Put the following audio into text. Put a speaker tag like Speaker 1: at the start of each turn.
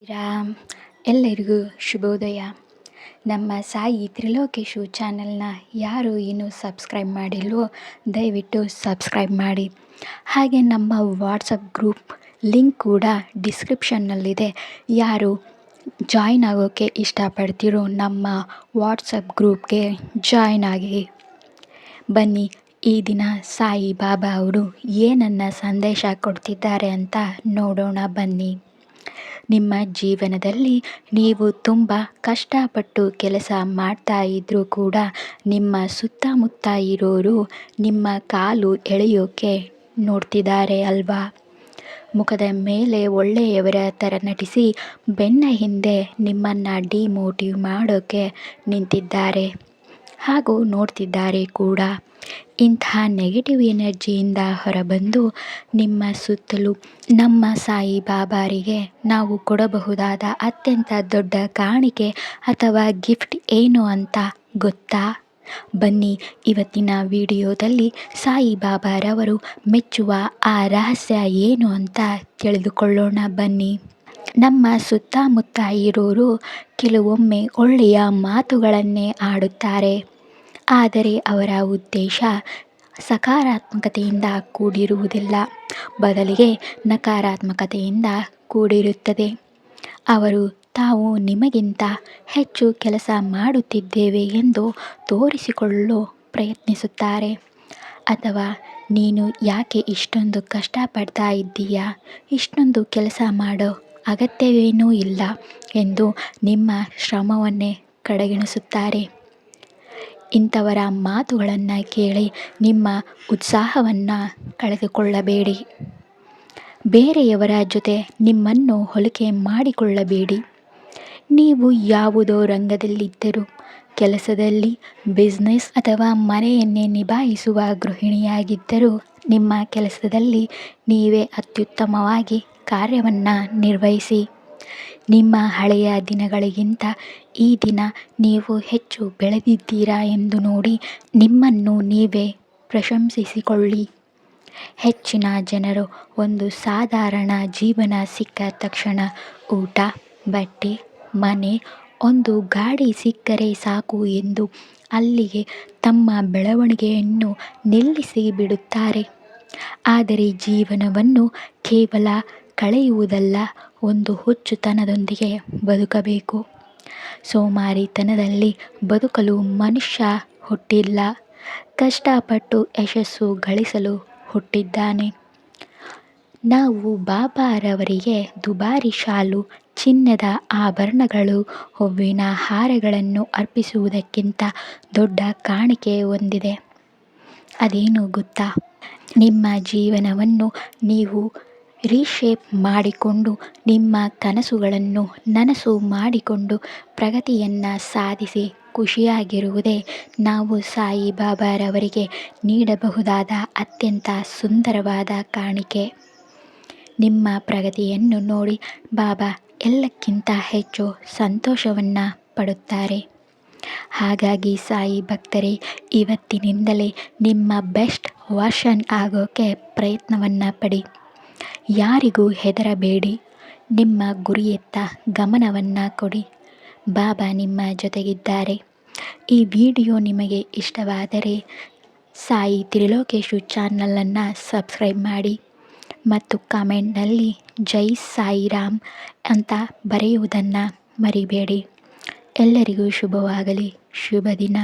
Speaker 1: ರಾಮ್ ಎಲ್ಲರಿಗೂ ಶುಭೋದಯ. ನಮ್ಮ ಸಾಯಿ ತ್ರಿಲೋಕೇಶು ಚಾನಲ್ನ ಯಾರು ಇನ್ನೂ ಸಬ್ಸ್ಕ್ರೈಬ್ ಮಾಡಿಲ್ವೋ ದಯವಿಟ್ಟು ಸಬ್ಸ್ಕ್ರೈಬ್ ಮಾಡಿ. ಹಾಗೆ ನಮ್ಮ ವಾಟ್ಸಪ್ ಗ್ರೂಪ್ ಲಿಂಕ್ ಕೂಡ ಡಿಸ್ಕ್ರಿಪ್ಷನ್ನಲ್ಲಿದೆ. ಯಾರು ಜಾಯ್ನ್ ಆಗೋಕ್ಕೆ ಇಷ್ಟಪಡ್ತೀರೋ ನಮ್ಮ ವಾಟ್ಸಪ್ ಗ್ರೂಪ್ಗೆ ಜಾಯ್ನ್ ಆಗಿ. ಬನ್ನಿ, ಈ ದಿನ ಸಾಯಿ ಬಾಬಾ ಅವರು ಏನನ್ನ ಸಂದೇಶ ಕೊಡ್ತಿದ್ದಾರೆ ಅಂತ ನೋಡೋಣ ಬನ್ನಿ. ನಿಮ್ಮ ಜೀವನದಲ್ಲಿ ನೀವು ತುಂಬ ಕಷ್ಟಪಟ್ಟು ಕೆಲಸ ಮಾಡ್ತಾ ಇದ್ರೂ ಕೂಡ ನಿಮ್ಮ ಸುತ್ತಮುತ್ತ ಇರೋರು ನಿಮ್ಮ ಕಾಲು ಎಳೆಯೋಕ್ಕೆ ನೋಡ್ತಿದ್ದಾರೆ ಅಲ್ವಾ? ಮುಖದ ಮೇಲೆ ಒಳ್ಳೆಯವರ ಥರ ನಟಿಸಿ ಬೆನ್ನ ಹಿಂದೆ ನಿಮ್ಮನ್ನು ಡಿಮೋಟಿವ್ ಮಾಡೋಕ್ಕೆ ನಿಂತಿದ್ದಾರೆ ಹಾಗೂ ನೋಡ್ತಿದ್ದಾರೆ ಕೂಡ. ಇಂಥ ನೆಗೆಟಿವ್ ಎನರ್ಜಿಯಿಂದ ಹೊರಬಂದು ನಿಮ್ಮ ಸುತ್ತಲೂ ನಮ್ಮ ಸಾಯಿ ಬಾಬಾರಿಗೆ ನಾವು ಕೊಡಬಹುದಾದ ಅತ್ಯಂತ ದೊಡ್ಡ ಕಾಣಿಕೆ ಅಥವಾ ಗಿಫ್ಟ್ ಏನು ಅಂತ ಗೊತ್ತಾ? ಬನ್ನಿ, ಇವತ್ತಿನ ವಿಡಿಯೋದಲ್ಲಿ ಸಾಯಿ ಬಾಬಾರವರು ಮೆಚ್ಚುವ ಆ ರಹಸ್ಯ ಏನು ಅಂತ ತಿಳಿದುಕೊಳ್ಳೋಣ ಬನ್ನಿ. ನಮ್ಮ ಸುತ್ತಮುತ್ತ ಇರೋರು ಕೆಲವೊಮ್ಮೆ ಒಳ್ಳೆಯ ಮಾತುಗಳನ್ನೇ ಆಡುತ್ತಾರೆ, ಆದರೆ ಅವರ ಉದ್ದೇಶ ಸಕಾರಾತ್ಮಕತೆಯಿಂದ ಕೂಡಿರುವುದಿಲ್ಲ, ಬದಲಿಗೆ ನಕಾರಾತ್ಮಕತೆಯಿಂದ ಕೂಡಿರುತ್ತದೆ. ಅವರು ತಾವು ನಿಮಗಿಂತ ಹೆಚ್ಚು ಕೆಲಸ ಮಾಡುತ್ತಿದ್ದೇವೆ ಎಂದು ತೋರಿಸಿಕೊಳ್ಳಲು ಪ್ರಯತ್ನಿಸುತ್ತಾರೆ, ಅಥವಾ ನೀನು ಯಾಕೆ ಇಷ್ಟೊಂದು ಕಷ್ಟಪಡ್ತಾ ಇದ್ದೀಯಾ, ಇಷ್ಟೊಂದು ಕೆಲಸ ಮಾಡೋ ಅಗತ್ಯವೇನೂ ಇಲ್ಲ ಎಂದು ನಿಮ್ಮ ಶ್ರಮವನ್ನೇ ಕಡೆಗಣಿಸುತ್ತಾರೆ. ಇಂಥವರ ಮಾತುಗಳನ್ನು ಕೇಳಿ ನಿಮ್ಮ ಉತ್ಸಾಹವನ್ನು ಕಳೆದುಕೊಳ್ಳಬೇಡಿ. ಬೇರೆಯವರ ಜೊತೆ ನಿಮ್ಮನ್ನು ಹೋಲಿಕೆ ಮಾಡಿಕೊಳ್ಳಬೇಡಿ. ನೀವು ಯಾವುದೋ ರಂಗದಲ್ಲಿದ್ದರೂ, ಕೆಲಸದಲ್ಲಿ, ಬಿಸ್ನೆಸ್ ಅಥವಾ ಮನೆಯನ್ನೇ ನಿಭಾಯಿಸುವ ಗೃಹಿಣಿಯಾಗಿದ್ದರೂ, ನಿಮ್ಮ ಕೆಲಸದಲ್ಲಿ ನೀವೇ ಅತ್ಯುತ್ತಮವಾಗಿ ಕಾರ್ಯವನ್ನು ನಿರ್ವಹಿಸಿ. ನಿಮ್ಮ ಹಳೆಯ ದಿನಗಳಿಗಿಂತ ಈ ದಿನ ನೀವು ಹೆಚ್ಚು ಬೆಳೆದಿದ್ದೀರಾ ಎಂದು ನೋಡಿ ನಿಮ್ಮನ್ನು ನೀವೇ ಪ್ರಶಂಸಿಸಿಕೊಳ್ಳಿ. ಹೆಚ್ಚಿನ ಜನರು ಒಂದು ಸಾಧಾರಣ ಜೀವನ ಸಿಕ್ಕ ತಕ್ಷಣ ಊಟ, ಬಟ್ಟೆ, ಮನೆ, ಒಂದು ಗಾಡಿ ಸಿಕ್ಕರೆ ಸಾಕು ಎಂದು ಅಲ್ಲಿಗೆ ತಮ್ಮ ಬೆಳವಣಿಗೆಯನ್ನು ನಿಲ್ಲಿಸಿ ಬಿಡುತ್ತಾರೆ. ಆದರೆ ಜೀವನವನ್ನು ಕೇವಲ ಕಳೆಯುವುದಲ್ಲ, ಒಂದು ಹುಚ್ಚುತನದೊಂದಿಗೆ ಬದುಕಬೇಕು. ಸೋಮಾರಿತನದಲ್ಲಿ ಬದುಕಲು ಮನುಷ್ಯ ಹುಟ್ಟಿಲ್ಲ, ಕಷ್ಟಪಟ್ಟು ಯಶಸ್ಸು ಗಳಿಸಲು ಹುಟ್ಟಿದ್ದಾನೆ. ನಾವು ಬಾಬಾರವರಿಗೆ ದುಬಾರಿ ಶಾಲು, ಚಿನ್ನದ ಆಭರಣಗಳು, ಹೂವಿನ ಹಾರಗಳನ್ನು ಅರ್ಪಿಸುವುದಕ್ಕಿಂತ ದೊಡ್ಡ ಕಾಣಿಕೆ ಒಂದಿದೆ. ಅದೇನು ಗೊತ್ತಾ? ನಿಮ್ಮ ಜೀವನವನ್ನು ನೀವು ರೀಶೇಪ್ ಮಾಡಿಕೊಂಡು, ನಿಮ್ಮ ಕನಸುಗಳನ್ನು ನನಸು ಮಾಡಿಕೊಂಡು ಪ್ರಗತಿಯನ್ನು ಸಾಧಿಸಿ ಖುಷಿಯಾಗಿರುವುದೇ ನಾವು ಸಾಯಿ ಬಾಬಾರವರಿಗೆ ನೀಡಬಹುದಾದ ಅತ್ಯಂತ ಸುಂದರವಾದ ಕಾಣಿಕೆ. ನಿಮ್ಮ ಪ್ರಗತಿಯನ್ನು ನೋಡಿ ಬಾಬಾ ಎಲ್ಲಕ್ಕಿಂತ ಹೆಚ್ಚು ಸಂತೋಷವನ್ನು ಪಡುತ್ತಾರೆ. ಹಾಗಾಗಿ ಸಾಯಿ ಭಕ್ತರೇ, ಇವತ್ತಿನಿಂದಲೇ ನಿಮ್ಮ ಬೆಸ್ಟ್ ವರ್ಷನ್ ಆಗೋಕ್ಕೆ ಪ್ರಯತ್ನವನ್ನು ಪಡಿ. ಯಾರಿಗೂ ಹೆದರಬೇಡಿ, ನಿಮ್ಮ ಗುರಿಯತ್ತ ಗಮನವನ್ನು ಕೊಡಿ. ಬಾಬಾ ನಿಮ್ಮ ಜೊತೆಗಿದ್ದಾರೆ. ಈ ವಿಡಿಯೋ ನಿಮಗೆ ಇಷ್ಟವಾದರೆ ಸಾಯಿ ತ್ರಿಲೋಕೇಶು ಚಾನಲನ್ನು ಸಬ್ಸ್ಕ್ರೈಬ್ ಮಾಡಿ ಮತ್ತು ಕಾಮೆಂಟ್ನಲ್ಲಿ ಜೈ ಸಾಯಿರಾಮ್ ಅಂತ ಬರೆಯುವುದನ್ನು ಮರಿಬೇಡಿ. ಎಲ್ಲರಿಗೂ ಶುಭವಾಗಲಿ. ಶುಭ ದಿನ.